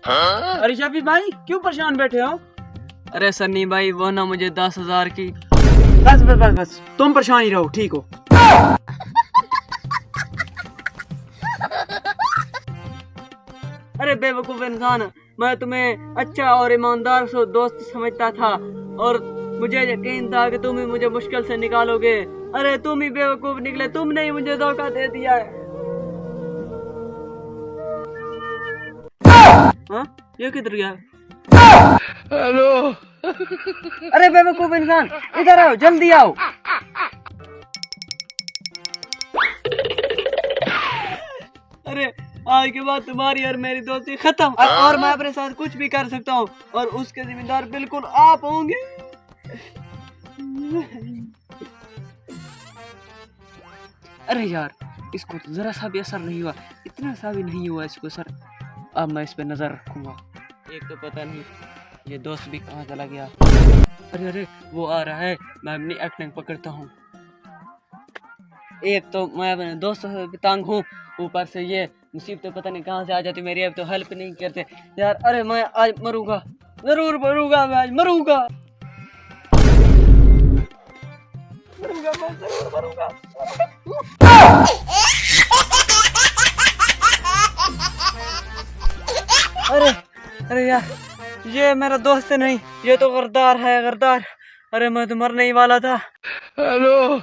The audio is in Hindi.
अरे शफी भाई क्यों परेशान बैठे हो? अरे सन्नी भाई वो ना मुझे 10,000 की। बस बस बस बस तुम परेशान ही रहो, ठीक हो? अरे बेवकूफ इंसान, मैं तुम्हें अच्छा और ईमानदार दोस्त समझता था और मुझे यकीन था कि तुम ही मुझे मुश्किल से निकालोगे। अरे तुम ही बेवकूफ निकले, तुमने ही मुझे धोखा दे दिया है। हाँ, ये किधर गया? हेलो। अरे बेवकूफ इंसान, इधर आओ, जल्दी आओ। अरे आज के बाद तुम्हारी और मेरी दोस्ती खत्म और मैं अपने साथ कुछ भी कर सकता हूँ और उसके जिम्मेदार बिल्कुल आप होंगे। अरे यार, इसको तो जरा सा भी असर नहीं हुआ, इतना सा भी नहीं हुआ इसको सर। अब मैं इस पे नजर रखूंगा। एक तो पता नहीं ये दोस्त भी कहाँ चला गया। अरे अरे वो आ रहा है, मैं अपनी एक्टिंग पकड़ता हूँ। एक तो मैं अपने दोस्तों से तंग हूँ, ऊपर से ये मुसीबतें पता नहीं कहाँ से आ जाती, मेरी अब तो हेल्प नहीं करते यार। अरे मैं आज मरूंगा, जरूर मरूंगा, मैं आज मरूंगा, मरूंगा, मैं जरूर मरूंगा। अरे अरे यार, ये मेरा दोस्त नहीं, ये तो गद्दार है, गद्दार। अरे मैं तो मरने ही वाला था। हेलो।